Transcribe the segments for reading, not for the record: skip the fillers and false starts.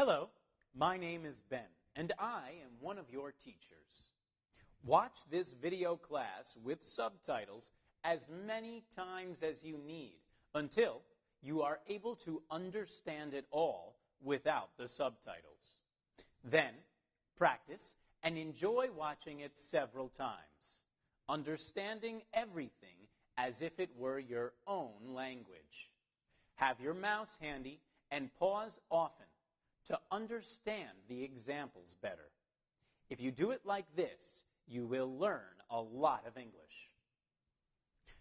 Hello, my name is Ben, and I am one of your teachers. Watch this video class with subtitles as many times as you need until you are able to understand it all without the subtitles. Then, practice and enjoy watching it several times, understanding everything as if it were your own language. Have your mouse handy and pause often to understand the examples better. If you do it like this, you will learn a lot of English.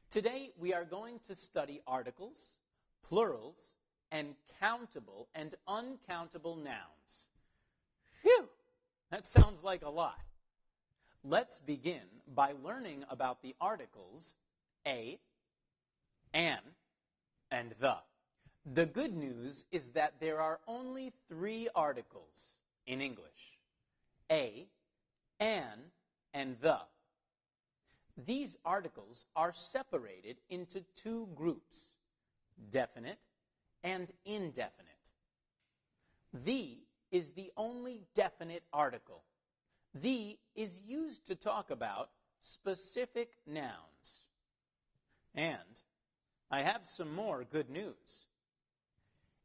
Today, we are going to study articles, plurals, and countable and uncountable nouns. Phew! That sounds like a lot. Let's begin by learning about the articles a, an, and the. The good news is that there are only 3 articles in English: a, an, and the. These articles are separated into 2 groups, definite and indefinite. The is the only definite article. The is used to talk about specific nouns. And I have some more good news.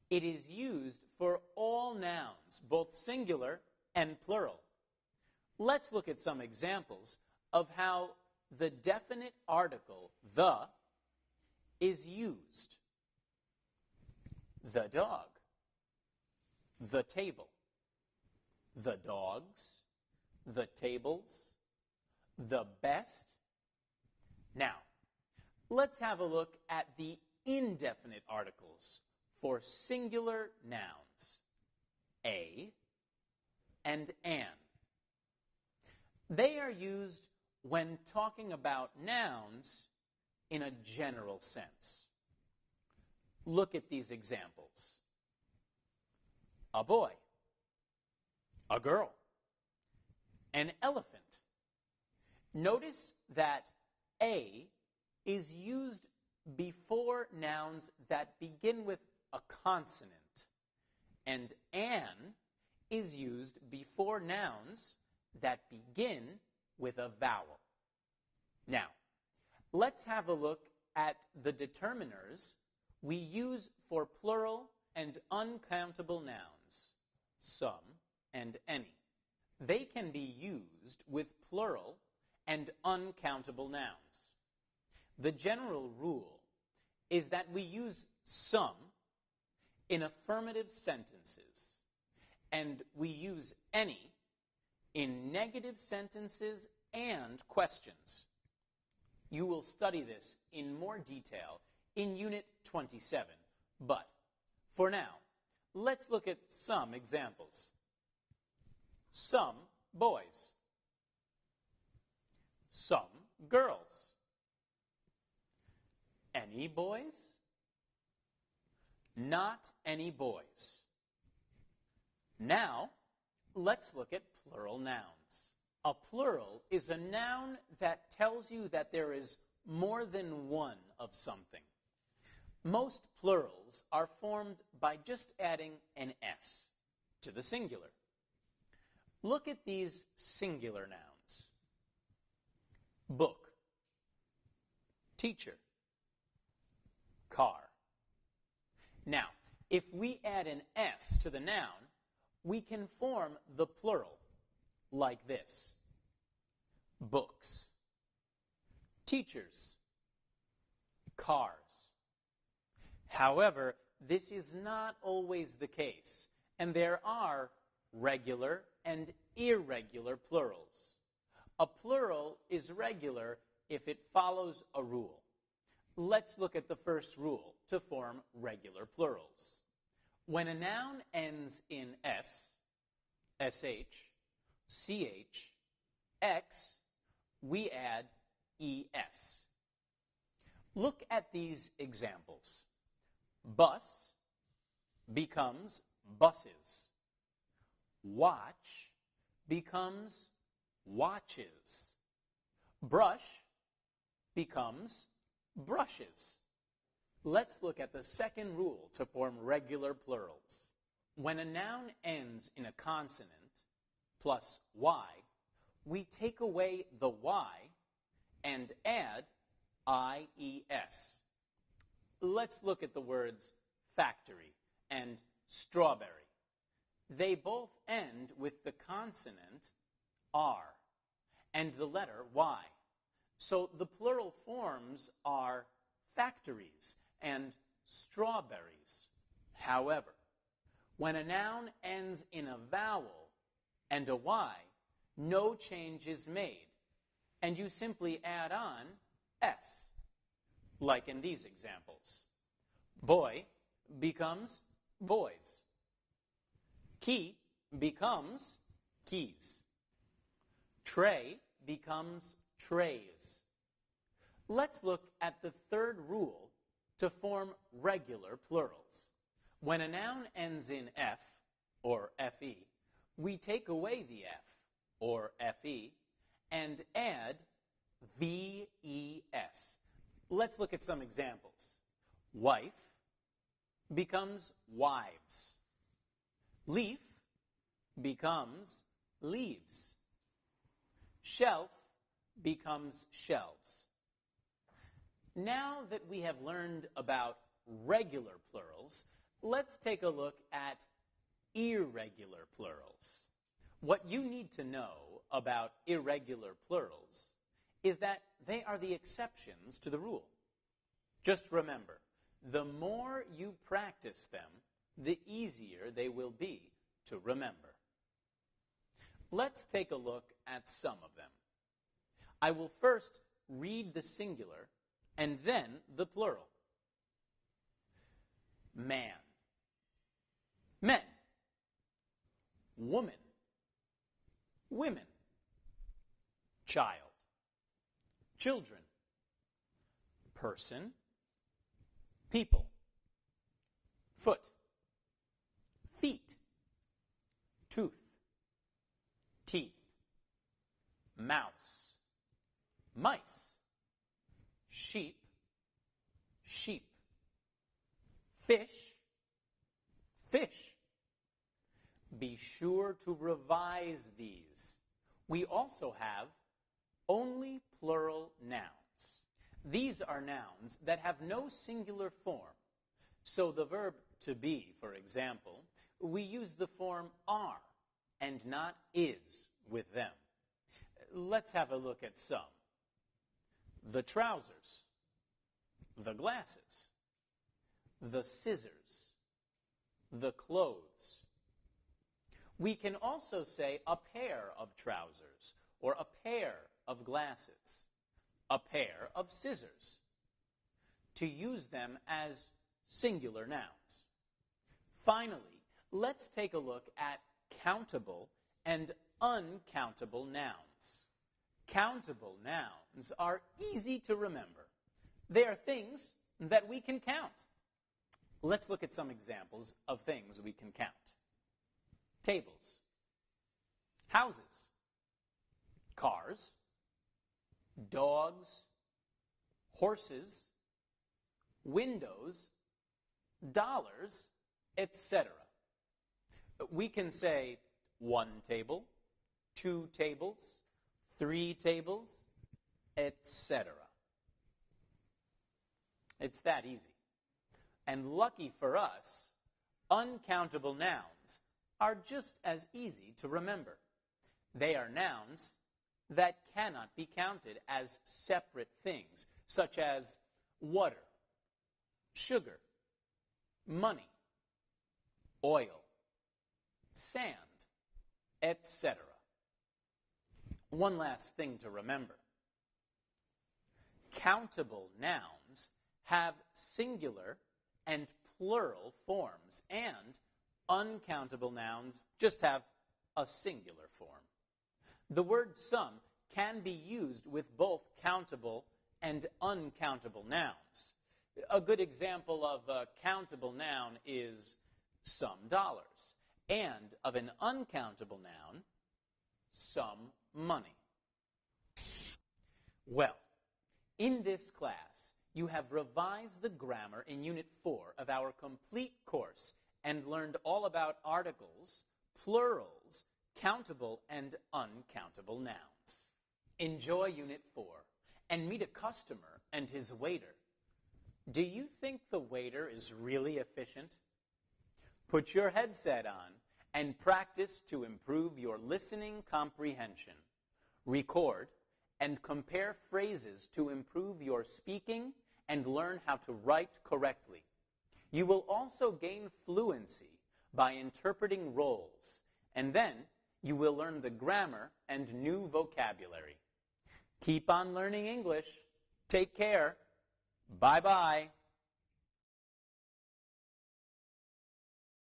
It is used for all nouns, both singular and plural. Let's look at some examples of how the definite article, the, is used. The dog, the table, the dogs, the tables, the best. Now, let's have a look at the indefinite articles for singular nouns, a and an. They are used when talking about nouns in a general sense. Look at these examples. A boy, a girl, an elephant. Notice that a is used before nouns that begin with a consonant, and an is used before nouns that begin with a vowel. Now, let's have a look at the determiners we use for plural and uncountable nouns, some and any. They can be used with plural and uncountable nouns. The general rule is that we use some in affirmative sentences, and we use any in negative sentences and questions. You will study this in more detail in Unit 27, but for now, let's look at some examples. Some boys, some girls, any boys, not any boys. Now, let's look at plural nouns. A plural is a noun that tells you that there is more than one of something. Most plurals are formed by just adding an S to the singular. Look at these singular nouns. Book, teacher, car. Now, if we add an S to the noun, we can form the plural like this: books, teachers, cars. However, this is not always the case, and there are regular and irregular plurals. A plural is regular if it follows a rule. Let's look at the first rule to form regular plurals. When a noun ends in S, SH, CH, X, we add ES. Look at these examples. Bus becomes buses. Watch becomes watches. Brush becomes brushes. Let's look at the second rule to form regular plurals. When a noun ends in a consonant plus y, we take away the y and add ies. Let's look at the words factory and strawberry. They both end with the consonant r and the letter y. So the plural forms are factories and strawberries. However, when a noun ends in a vowel and a y, no change is made, and you simply add on s, like in these examples. Boy becomes boys. Key becomes keys. Tray becomes trays. Let's look at the third rule to form regular plurals. When a noun ends in f, or fe, we take away the f, or fe, and add ves. Let's look at some examples. Wife becomes wives. Leaf becomes leaves. Shelf becomes shelves. Now that we have learned about regular plurals, let's take a look at irregular plurals. What you need to know about irregular plurals is that they are the exceptions to the rule. Just remember, the more you practice them, the easier they will be to remember. Let's take a look at some of them. I will first read the singular and then the plural. Man. Men. Woman. Women. Child. Children. Person. People. Foot. Feet. Tooth. Teeth. Mouse. Mice. Sheep. Sheep. Fish. Fish. Be sure to revise these. We also have only plural nouns. These are nouns that have no singular form. So the verb to be, for example, we use the form are and not is with them. Let's have a look at some. The trousers, the glasses, the scissors, the clothes. We can also say a pair of trousers or a pair of glasses, a pair of scissors, to use them as singular nouns. Finally, let's take a look at countable and uncountable nouns. Countable nouns are easy to remember. They are things that we can count. Let's look at some examples of things we can count. Tables, houses, cars, dogs, horses, windows, dollars, etc. We can say 1 table, 2 tables, 3 tables, etc. It's that easy. And lucky for us, uncountable nouns are just as easy to remember. They are nouns that cannot be counted as separate things, such as water, sugar, money, oil, sand, etc. One last thing to remember. Countable nouns have singular and plural forms, and uncountable nouns just have a singular form. The word some can be used with both countable and uncountable nouns. A good example of a countable noun is some dollars, and of an uncountable noun, some money. Well, in this class, you have revised the grammar in Unit 4 of our complete course, and learned all about articles, plurals, countable and uncountable nouns. Enjoy Unit 4 and meet a customer and his waiter. Do you think the waiter is really efficient? Put your headset on and practice to improve your listening comprehension. Record and compare phrases to improve your speaking and learn how to write correctly. You will also gain fluency by interpreting roles, and then you will learn the grammar and new vocabulary. Keep on learning English. Take care. Bye-bye.